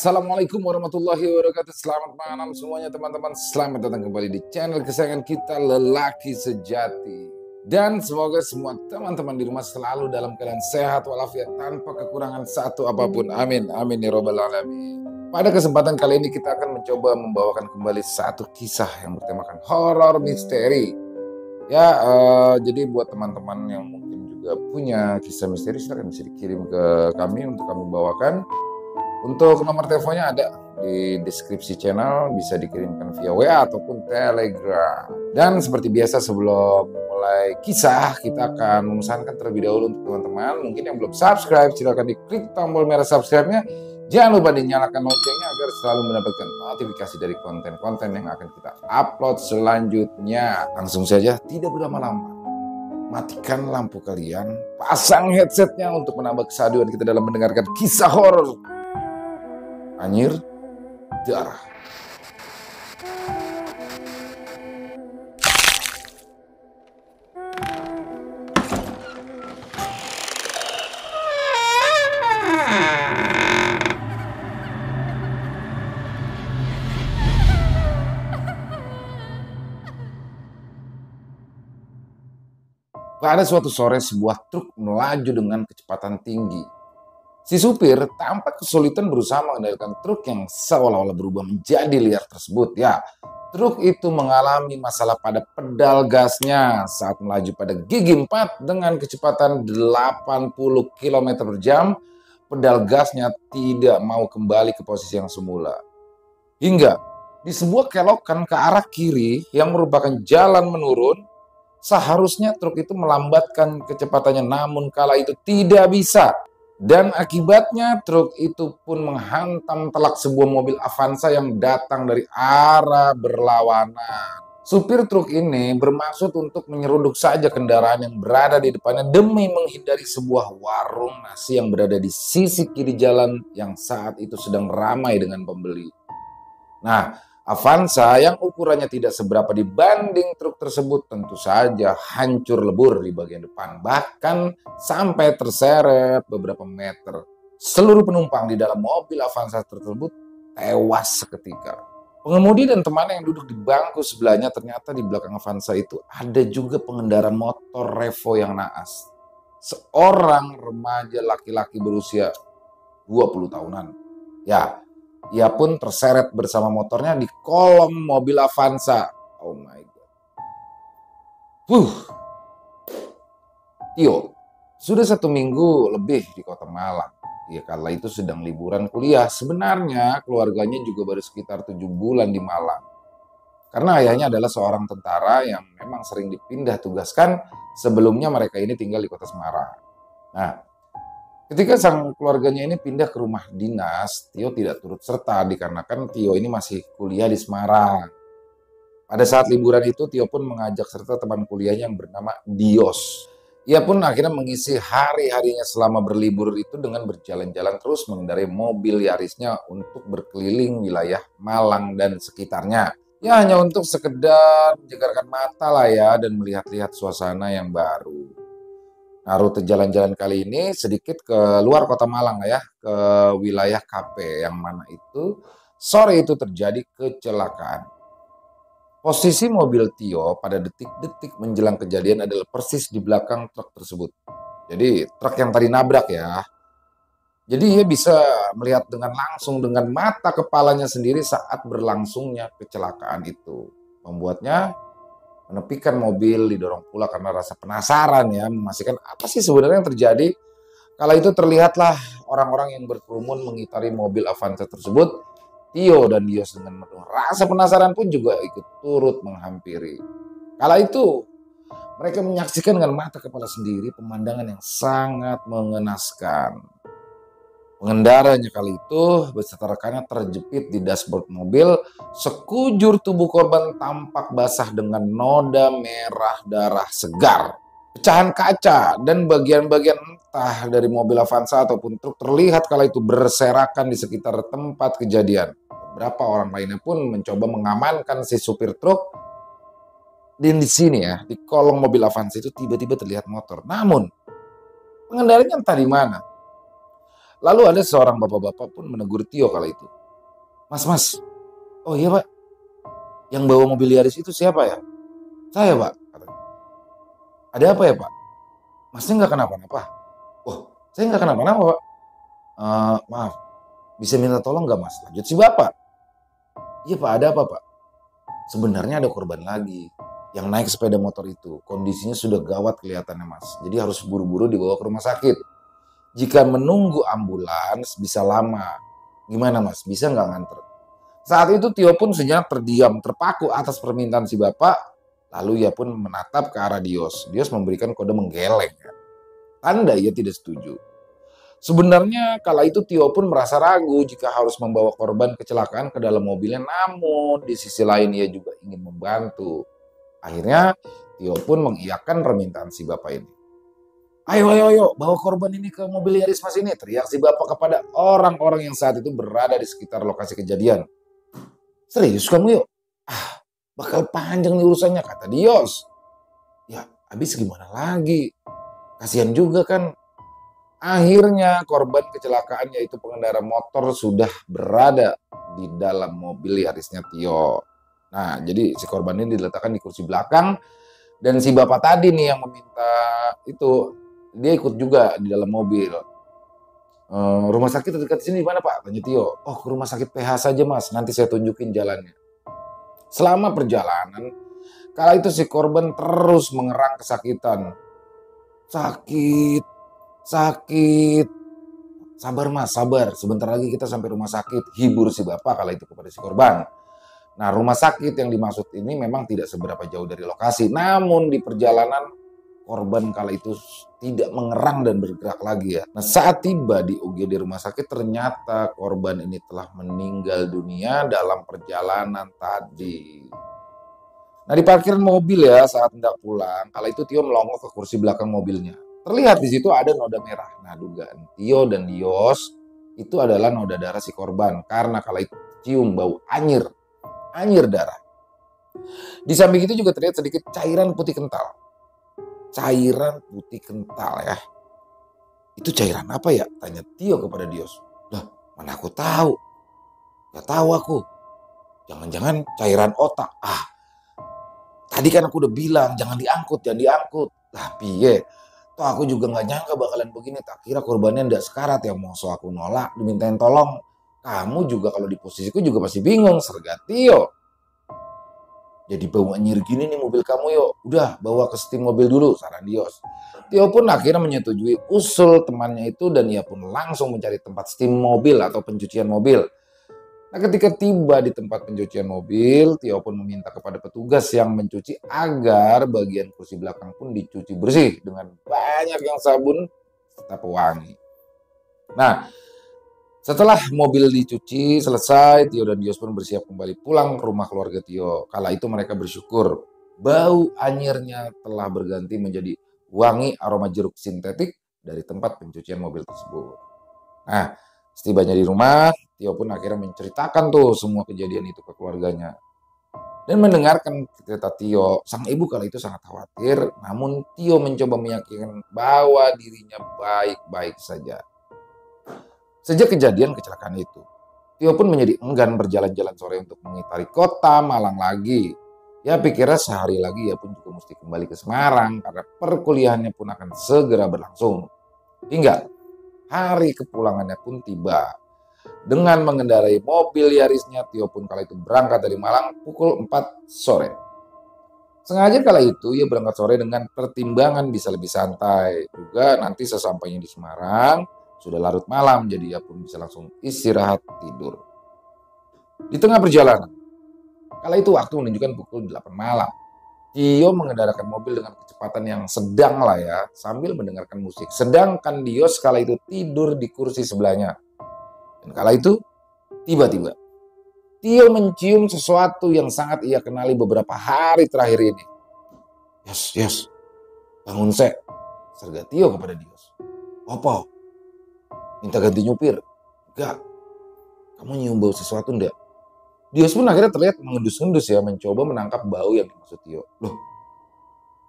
Assalamualaikum warahmatullahi wabarakatuh. Selamat malam semuanya teman-teman. Selamat datang kembali di channel kesayangan kita, Lelaki Sejati. Dan semoga semua teman-teman di rumah selalu dalam keadaan sehat walafiat tanpa kekurangan satu apapun. Amin. Amin ya robbal alamin. Pada kesempatan kali ini kita akan mencoba membawakan kembali satu kisah yang bertemakan horor misteri. Ya, jadi buat teman-teman yang mungkin juga punya kisah misteri, silahkan bisa dikirim ke kami untuk kami bawakan. Untuk nomor teleponnya ada di deskripsi channel, bisa dikirimkan via WA ataupun Telegram. Dan seperti biasa sebelum mulai kisah, kita akan memesankan terlebih dahulu untuk teman-teman. Mungkin yang belum subscribe, silahkan diklik tombol merah subscribe-nya. Jangan lupa dinyalakan loncengnya agar selalu mendapatkan notifikasi dari konten-konten yang akan kita upload selanjutnya. Langsung saja, tidak berlama-lama. Matikan lampu kalian, pasang headsetnya untuk menambah kesaduan kita dalam mendengarkan kisah horor Anjir Darah. Pada suatu sore, sebuah truk melaju dengan kecepatan tinggi. Si supir tampak kesulitan berusaha mengendalikan truk yang seolah-olah berubah menjadi liar tersebut. Ya, truk itu mengalami masalah pada pedal gasnya saat melaju pada gigi 4 dengan kecepatan 80 km per jam. Pedal gasnya tidak mau kembali ke posisi yang semula. Hingga di sebuah kelokan ke arah kiri yang merupakan jalan menurun, seharusnya truk itu melambatkan kecepatannya, namun kala itu tidak bisa. Dan akibatnya truk itu pun menghantam telak sebuah mobil Avanza yang datang dari arah berlawanan. Supir truk ini bermaksud untuk menyeruduk saja kendaraan yang berada di depannya demi menghindari sebuah warung nasi yang berada di sisi kiri jalan yang saat itu sedang ramai dengan pembeli. Nah, Avanza yang ukurannya tidak seberapa dibanding truk tersebut tentu saja hancur lebur di bagian depan, bahkan sampai terseret beberapa meter. Seluruh penumpang di dalam mobil Avanza tersebut tewas seketika. Pengemudi dan temannya yang duduk di bangku sebelahnya, ternyata di belakang Avanza itu ada juga pengendara motor Revo yang naas. Seorang remaja laki-laki berusia 20 tahunan. Ya, ia pun terseret bersama motornya di kolong mobil Avanza. Oh my God. Tio sudah 1 minggu lebih di kota Malang. Ya, kala itu sedang liburan kuliah. Sebenarnya keluarganya juga baru sekitar 7 bulan di Malang. Karena ayahnya adalah seorang tentara yang memang sering dipindah tugaskan. Sebelumnya mereka ini tinggal di kota Semarang. Nah, ketika sang keluarganya ini pindah ke rumah dinas, Tio tidak turut serta dikarenakan Tio ini masih kuliah di Semarang. Pada saat liburan itu, Tio pun mengajak serta teman kuliahnya yang bernama Dios. Ia pun akhirnya mengisi hari-harinya selama berlibur itu dengan berjalan-jalan terus mengendarai mobil Yarisnya untuk berkeliling wilayah Malang dan sekitarnya. Ya, hanya untuk sekedar menyegarkan mata lah ya, dan melihat-lihat suasana yang baru. Nah, rute jalan-jalan kali ini sedikit ke luar kota Malang ya, ke wilayah KP yang mana itu sore itu terjadi kecelakaan. Posisi mobil Tio pada detik-detik menjelang kejadian adalah persis di belakang truk tersebut. Jadi truk yang tadi nabrak ya. Jadi ia bisa melihat dengan langsung dengan mata kepalanya sendiri saat berlangsungnya kecelakaan itu. Membuatnya menepikan mobil, didorong pula karena rasa penasaran ya, memastikan apa sih sebenarnya yang terjadi. Kala itu terlihatlah orang-orang yang berkerumun mengitari mobil Avanza tersebut. Tio dan Dios dengan penuh rasa penasaran pun juga ikut turut menghampiri. Kala itu mereka menyaksikan dengan mata kepala sendiri pemandangan yang sangat mengenaskan. Pengendaranya kali itu beserta rekannya terjepit di dashboard mobil. Sekujur tubuh korban tampak basah dengan noda merah darah segar. Pecahan kaca dan bagian-bagian entah dari mobil Avanza ataupun truk terlihat kala itu berserakan di sekitar tempat kejadian. Beberapa orang lainnya pun mencoba mengamankan si supir truk. Dan di sini ya, di kolong mobil Avanza itu tiba-tiba terlihat motor. Namun pengendaranya entah di mana. Lalu ada seorang bapak-bapak pun menegur Tio kala itu. Mas, mas, oh iya pak, yang bawa mobil Yaris itu siapa ya? Saya pak. Katanya. Ada apa ya pak? Masnya nggak kenapa-napa? Wah, saya nggak kenapa-napa pak. Maaf, bisa minta tolong nggak mas? Lanjut si bapak. Iya pak, ada apa pak? Sebenarnya ada korban lagi yang naik sepeda motor itu. Kondisinya sudah gawat kelihatannya mas. Jadi harus buru-buru dibawa ke rumah sakit. Jika menunggu ambulans bisa lama. Gimana mas? Bisa nggak nganter? Saat itu Tio pun sejenak terdiam, terpaku atas permintaan si bapak. Lalu ia pun menatap ke arah Dios. Dios memberikan kode menggeleng. Tanda ia tidak setuju. Sebenarnya kala itu Tio pun merasa ragu jika harus membawa korban kecelakaan ke dalam mobilnya. Namun di sisi lain ia juga ingin membantu. Akhirnya Tio pun mengiyakan permintaan si bapak ini. Ayo, ayo, ayo, bawa korban ini ke mobil Yaris mas ini. Teriak si bapak kepada orang-orang yang saat itu berada di sekitar lokasi kejadian. Serius kamu yuk? Bakal panjang nih urusannya, kata Dios. Ya, habis gimana lagi? Kasihan juga kan. Akhirnya korban kecelakaan yaitu pengendara motor sudah berada di dalam mobil Yarisnya Tio. Nah, jadi si korban ini diletakkan di kursi belakang dan si bapak tadi nih yang meminta itu dia ikut juga di dalam mobil. Rumah sakit dekat sini di mana pak? Tanya Tio. Oh, ke rumah sakit PH saja mas, nanti saya tunjukin jalannya. Selama perjalanan, kala itu si korban terus mengerang kesakitan. Sakit, sakit. Sabar mas, sabar. Sebentar lagi kita sampai rumah sakit. Hibur si bapak kala itu kepada si korban. Nah, rumah sakit yang dimaksud ini memang tidak seberapa jauh dari lokasi. Namun di perjalanan korban kala itu tidak mengerang dan bergerak lagi ya. Nah, saat tiba di UGD rumah sakit ternyata korban ini telah meninggal dunia dalam perjalanan tadi. Nah, di parkiran mobil ya saat hendak pulang, kala itu Tio melongok ke kursi belakang mobilnya. Terlihat di situ ada noda merah. Nah, dugaan Tio dan Dios itu adalah noda darah si korban karena kala itu cium bau anyir darah. Di samping itu juga terlihat sedikit cairan putih kental. Cairan putih kental ya. Itu cairan apa ya? Tanya Tio kepada Dios. Lah, mana aku tahu? Gak tahu aku. Jangan-jangan cairan otak. Tadi kan aku udah bilang jangan diangkut, jangan diangkut. Tapi ya, toh aku juga gak nyangka bakalan begini. Tak kira korbannya ndak sekarat ya. Masa aku nolak, dimintain tolong. Kamu juga kalau di posisiku juga pasti bingung. Serga Tio. Jadi bau anyir gini nih mobil kamu yuk. Udah bawa ke steam mobil dulu, saran Dios. Tio pun akhirnya menyetujui usul temannya itu dan ia pun langsung mencari tempat steam mobil atau pencucian mobil. Nah, ketika tiba di tempat pencucian mobil, Tio pun meminta kepada petugas yang mencuci agar bagian kursi belakang pun dicuci bersih dengan banyak yang sabun serta pewangi. Nah, setelah mobil dicuci selesai, Tio dan Dios pun bersiap kembali pulang ke rumah keluarga Tio. Kala itu mereka bersyukur bau anyirnya telah berganti menjadi wangi aroma jeruk sintetik dari tempat pencucian mobil tersebut. Nah, setibanya di rumah, Tio pun akhirnya menceritakan tuh semua kejadian itu ke keluarganya. Dan mendengarkan cerita Tio, sang ibu kala itu sangat khawatir, namun Tio mencoba meyakinkan bahwa dirinya baik-baik saja. Sejak kejadian kecelakaan itu, Tio pun menjadi enggan berjalan-jalan sore untuk mengitari kota Malang lagi. Ya pikirnya sehari lagi ya pun juga mesti kembali ke Semarang karena perkuliahannya pun akan segera berlangsung. Hingga hari kepulangannya pun tiba. Dengan mengendarai mobil Yarisnya, Tio pun kala itu berangkat dari Malang pukul 4 sore. Sengaja kala itu ia berangkat sore dengan pertimbangan bisa lebih santai. Juga nanti sesampainya di Semarang, sudah larut malam, jadi ia pun bisa langsung istirahat tidur. Di tengah perjalanan, kala itu waktu menunjukkan pukul 8 malam. Tio mengendarakan mobil dengan kecepatan yang sedang lah ya, sambil mendengarkan musik. Sedangkan Dios kala itu tidur di kursi sebelahnya. Dan kala itu, tiba-tiba, Tio mencium sesuatu yang sangat ia kenali beberapa hari terakhir ini. Yes, bangun sek, serga Tio kepada Dios. Apa? Minta ganti nyupir? Enggak. Kamu nyium bau sesuatu enggak? Dios pun akhirnya terlihat mengendus-endus ya, mencoba menangkap bau yang dimaksud Tio. Loh,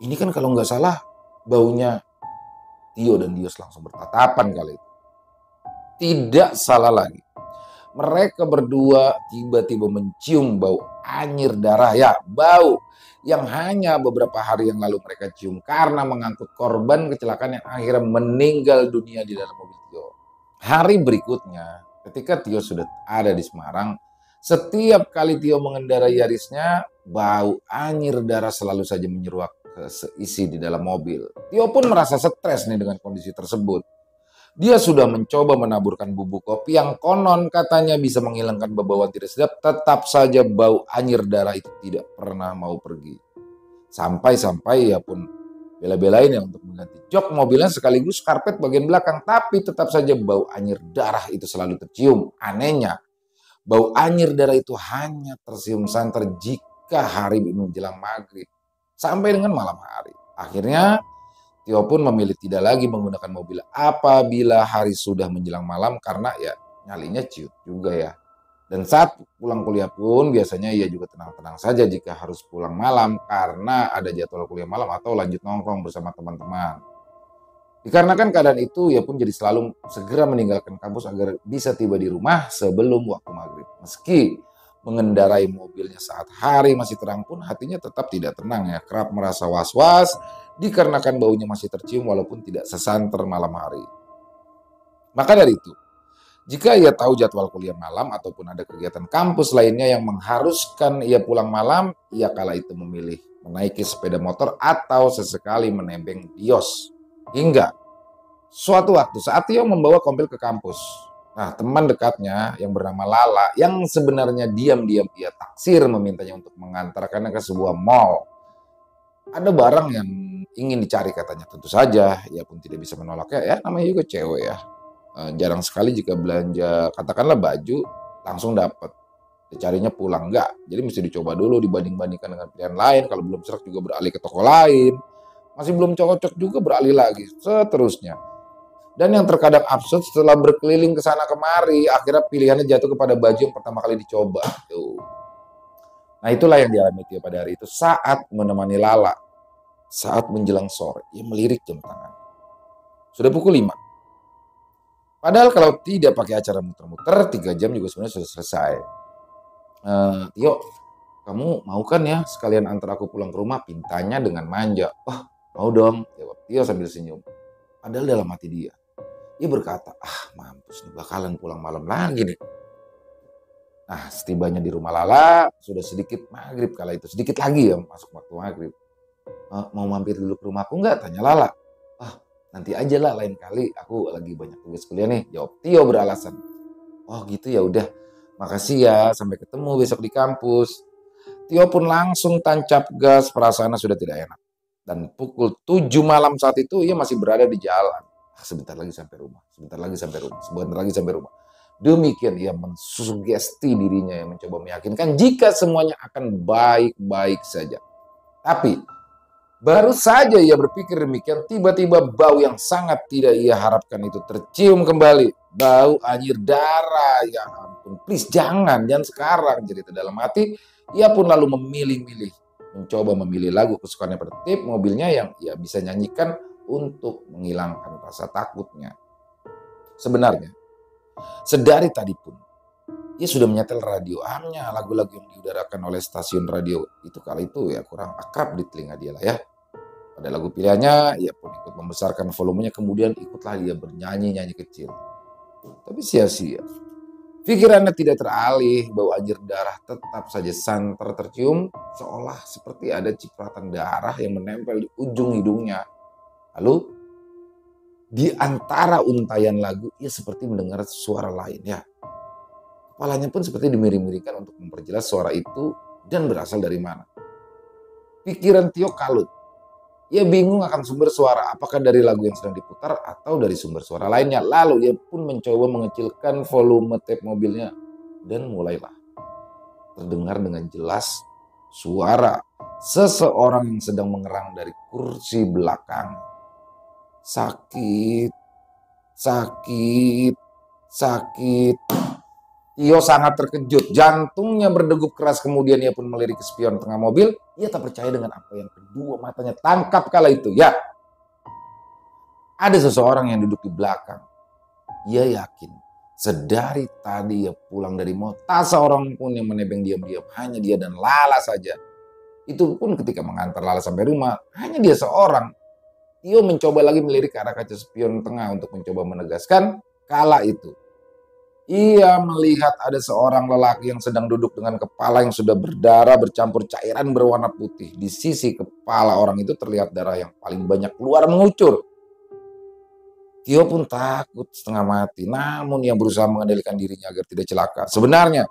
ini kan kalau nggak salah baunya. Tio dan Dios langsung bertatapan kali itu. Tidak salah lagi. Mereka berdua tiba-tiba mencium bau anyir darah, ya, bau yang hanya beberapa hari yang lalu mereka cium karena mengangkut korban kecelakaan yang akhirnya meninggal dunia di dalam mobil Tio. Hari berikutnya, ketika Tio sudah ada di Semarang, setiap kali Tio mengendarai Yarisnya, bau anyir darah selalu saja menyeruak ke seisi di dalam mobil. Tio pun merasa stres nih dengan kondisi tersebut. Dia sudah mencoba menaburkan bubuk kopi yang konon katanya bisa menghilangkan bau tidak sedap, tetap saja bau anyir darah itu tidak pernah mau pergi. Sampai-sampai ia pun bela-belain ya untuk mengganti jok mobilnya sekaligus karpet bagian belakang, tapi tetap saja bau anyir darah itu selalu tercium. Anehnya, bau anyir darah itu hanya tercium santer jika hari menjelang maghrib sampai dengan malam hari. Akhirnya Tio pun memilih tidak lagi menggunakan mobil apabila hari sudah menjelang malam karena ya nyalinya ciut juga ya. Dan saat pulang kuliah pun biasanya ia juga tenang-tenang saja jika harus pulang malam karena ada jadwal kuliah malam atau lanjut nongkrong bersama teman-teman. Dikarenakan keadaan itu, ia pun jadi selalu segera meninggalkan kampus agar bisa tiba di rumah sebelum waktu maghrib. Meski mengendarai mobilnya saat hari masih terang pun hatinya tetap tidak tenang ya, kerap merasa was-was dikarenakan baunya masih tercium walaupun tidak sesanter malam hari. Maka dari itu, jika ia tahu jadwal kuliah malam ataupun ada kegiatan kampus lainnya yang mengharuskan ia pulang malam, ia kala itu memilih menaiki sepeda motor atau sesekali menembeng bios. Hingga suatu waktu saat Tio membawa Kompil ke kampus, nah teman dekatnya yang bernama Lala yang sebenarnya diam-diam ia taksir memintanya untuk mengantarkannya ke sebuah mall. Ada barang yang ingin dicari katanya, tentu saja ia pun tidak bisa menolaknya ya, namanya juga cewek ya. Jarang sekali jika belanja katakanlah baju langsung dapat, dicarinya pulang enggak, jadi mesti dicoba dulu dibanding-bandingkan dengan pilihan lain, kalau belum serak juga beralih ke toko lain, masih belum cocok juga beralih lagi, seterusnya. Dan yang terkadang absurd, setelah berkeliling ke sana kemari, akhirnya pilihannya jatuh kepada baju yang pertama kali dicoba. Tuh. Nah itulah yang dialami Tio pada hari itu saat menemani Lala. Saat menjelang sore, ia melirik jam tangan. Sudah pukul 5. Padahal kalau tidak pakai acara muter-muter, 3 jam juga sebenarnya sudah selesai. Tio, kamu mau kan ya sekalian antar aku pulang ke rumah? Pintanya dengan manja. Oh, mau dong, jawab Tio sambil senyum. Padahal dalam hati dia berkata, mampus nih, bakalan pulang malam lagi nih. Nah, setibanya di rumah Lala, sudah sedikit maghrib kala itu. Sedikit lagi ya masuk waktu maghrib. Mau mampir dulu ke rumahku nggak? Tanya Lala. Nanti aja lah, lain kali. Aku lagi banyak tugas kuliah nih. Jawab Tio beralasan. Oh gitu ya udah. Makasih ya, sampai ketemu besok di kampus. Tio pun langsung tancap gas, perasaannya sudah tidak enak. Dan pukul 7 malam saat itu ia masih berada di jalan. Sebentar lagi sampai rumah, sebentar lagi sampai rumah, sebentar lagi sampai rumah. Demikian ia mensugesti dirinya yang mencoba meyakinkan jika semuanya akan baik-baik saja. Tapi baru saja ia berpikir demikian, tiba-tiba bau yang sangat tidak ia harapkan itu tercium kembali. Bau anyir darah. Ya ampun, please jangan sekarang. Jadi dalam hati, ia pun lalu memilih-milih. Mencoba memilih lagu kesukaannya pada tip mobilnya yang ia bisa nyanyikan untuk menghilangkan rasa takutnya. Sebenarnya, sedari tadi pun, ia sudah menyetel radio amnya lagu-lagu yang diudarakan oleh stasiun radio itu kala itu ya kurang akrab di telinga dia lah ya. Pada lagu pilihannya, ia pun ikut membesarkan volumenya, kemudian ikutlah dia bernyanyi-nyanyi kecil. Tapi sia-sia. Pikirannya tidak teralih, bau anyir darah tetap saja santer tercium, seolah seperti ada cipratan darah yang menempel di ujung hidungnya. Lalu, di antara untayan lagu, ia seperti mendengar suara lain ya. Kepalanya pun seperti dimiri-mirikan untuk memperjelas suara itu dan berasal dari mana. Pikiran Tio kalut. Ia bingung akan sumber suara, apakah dari lagu yang sedang diputar atau dari sumber suara lainnya. Lalu ia pun mencoba mengecilkan volume tape mobilnya. Dan mulailah terdengar dengan jelas suara seseorang yang sedang mengerang dari kursi belakang. Sakit, sakit, sakit. Tio sangat terkejut, jantungnya berdegup keras, kemudian ia pun melirik ke spion tengah mobil. Ia tak percaya dengan apa yang kedua matanya tangkap kala itu. Ya, ada seseorang yang duduk di belakang. Ia yakin Sedari tadi ya pulang dari mall, tak seorang pun yang menebeng diam-diam, hanya dia dan Lala saja. Itu pun ketika mengantar Lala sampai rumah, hanya dia seorang. Tio mencoba lagi melirik ke arah kaca spion tengah untuk mencoba menegaskan kala itu. Ia melihat ada seorang lelaki yang sedang duduk dengan kepala yang sudah berdarah bercampur cairan berwarna putih. Di sisi kepala orang itu terlihat darah yang paling banyak keluar mengucur. Tio pun takut setengah mati, namun ia berusaha mengendalikan dirinya agar tidak celaka. Sebenarnya,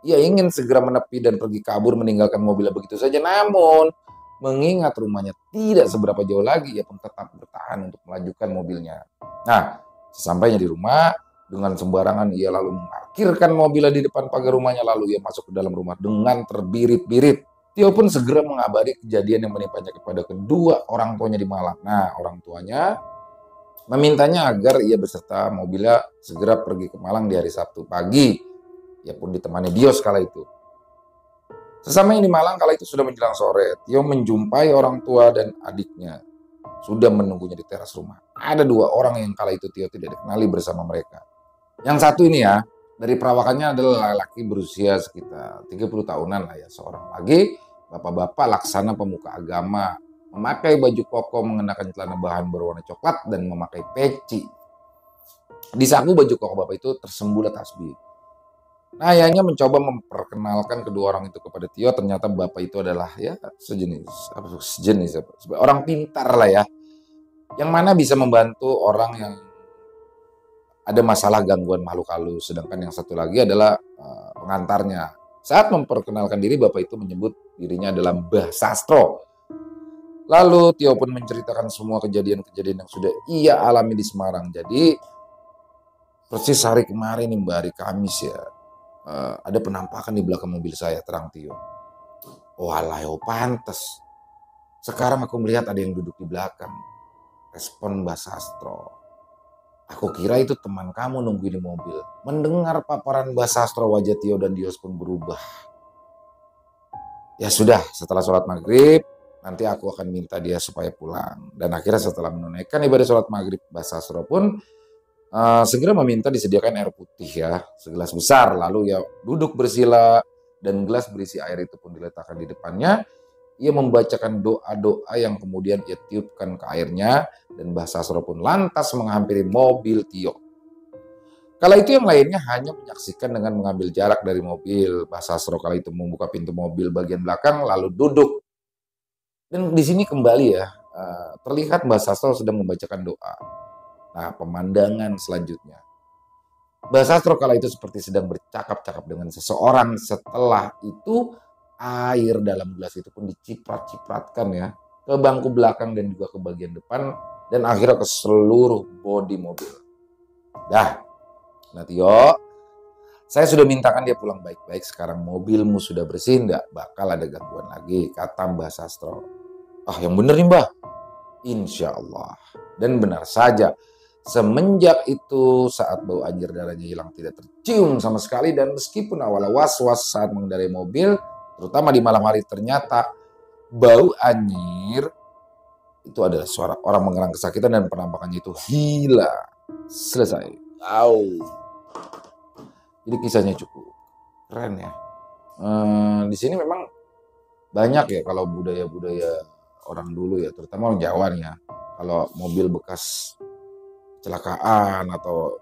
ia ingin segera menepi dan pergi kabur meninggalkan mobilnya begitu saja. Namun, mengingat rumahnya tidak seberapa jauh lagi, ia pun tetap bertahan untuk melanjutkan mobilnya. Nah, sesampainya di rumah, dengan sembarangan ia lalu memarkirkan mobilnya di depan pagar rumahnya, lalu ia masuk ke dalam rumah dengan terbirit-birit. Tio pun segera mengabari kejadian yang menimpanya kepada kedua orang tuanya di Malang. Nah, orang tuanya memintanya agar ia beserta mobilnya segera pergi ke Malang di hari Sabtu pagi. Ia pun ditemani Dios kala itu. Sesamanya di Malang kala itu sudah menjelang sore, Tio menjumpai orang tua dan adiknya sudah menunggunya di teras rumah. Ada dua orang yang kala itu Tio tidak dikenali bersama mereka. Yang satu ini ya, dari perawakannya adalah laki berusia sekitar 30 tahunan lah ya. Seorang lagi, bapak-bapak laksana pemuka agama, memakai baju koko, mengenakan celana bahan berwarna coklat, dan memakai peci. Di saku baju koko bapak itu tersembunyi tasbih. Nah, ayahnya mencoba memperkenalkan kedua orang itu kepada Tio. Ternyata bapak itu adalah ya sejenis orang pintar lah ya, yang mana bisa membantu orang yang ada masalah gangguan makhluk halus. Sedangkan yang satu lagi adalah pengantarnya. Saat memperkenalkan diri, bapak itu menyebut dirinya adalah Mbah Sastro. Lalu Tio pun menceritakan semua kejadian-kejadian yang sudah ia alami di Semarang. Jadi persis hari kemarin nih Mbak, hari Kamis ya, ada penampakan di belakang mobil saya, terang Tio. Walah, pantes. Sekarang aku melihat ada yang duduk di belakang. Respon Mbak Sastro. Aku kira itu teman kamu nunggu di mobil. Mendengar paparan Mbak Sastro, wajah Tio dan Dios pun berubah. Ya sudah, setelah sholat maghrib, nanti aku akan minta dia supaya pulang. Dan akhirnya setelah menunaikan ibadah sholat maghrib, Mbak Sastro pun segera meminta disediakan air putih ya, segelas besar. Lalu ya duduk bersila dan gelas berisi air itu pun diletakkan di depannya. Ia membacakan doa-doa yang kemudian ia tiupkan ke airnya, dan Mbah Sastro pun lantas menghampiri mobil Tio. Kala itu yang lainnya hanya menyaksikan dengan mengambil jarak dari mobil. Mbah Sastro kala itu membuka pintu mobil bagian belakang lalu duduk. Dan di sini kembali ya, terlihat Mbah Sastro sedang membacakan doa. Nah, pemandangan selanjutnya. Mbah Sastro kala itu seperti sedang bercakap-cakap dengan seseorang. Setelah itu, air dalam gelas itu pun diciprat-cipratkan ya ke bangku belakang dan juga ke bagian depan, dan akhirnya ke seluruh bodi mobil. Dah, nah Tio, saya sudah mintakan dia pulang baik-baik. Sekarang mobilmu sudah bersih, nggak bakal ada gangguan lagi, kata Mbah Sastro. Ah, yang bener nih Mbah. Insya Allah. Dan benar saja, semenjak itu saat bau anjir darahnya hilang tidak tercium sama sekali, dan meskipun awalnya was-was saat mengendarai mobil, terutama di malam hari, ternyata bau anjir itu adalah suara orang mengerang kesakitan dan penampakannya itu hilang. Selesai. Jadi kisahnya cukup keren ya. Di sini memang banyak ya kalau budaya-budaya orang dulu ya, terutama orang Jawa nih ya. Kalau mobil bekas kecelakaan atau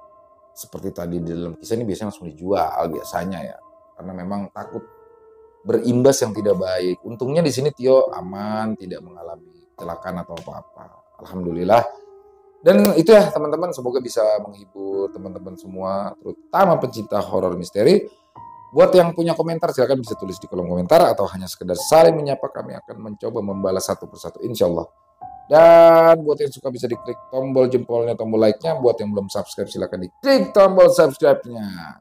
seperti tadi di dalam kisah ini biasanya langsung dijual biasanya ya, karena memang takut berimbas yang tidak baik. Untungnya di sini Tio aman, tidak mengalami kecelakaan atau apa-apa. Alhamdulillah. Dan itu ya teman-teman, semoga bisa menghibur teman-teman semua, terutama pencinta horor misteri. Buat yang punya komentar silahkan bisa tulis di kolom komentar, atau hanya sekedar saling menyapa, kami akan mencoba membalas satu persatu insya Allah. Dan buat yang suka bisa diklik tombol jempolnya, tombol like-nya. Buat yang belum subscribe silahkan diklik tombol subscribe-nya.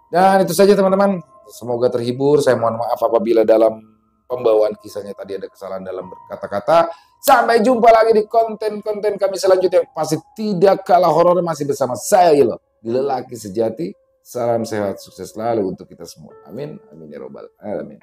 Dan itu saja teman-teman, semoga terhibur. Saya mohon maaf apabila dalam pembawaan kisahnya tadi ada kesalahan dalam berkata-kata. Sampai jumpa lagi di konten-konten kami selanjutnya yang pasti tidak kalah horor, masih bersama saya Ilo, di Lelaki Sejati. Salam sehat, sukses selalu untuk kita semua. Amin, amin ya robbal alamin.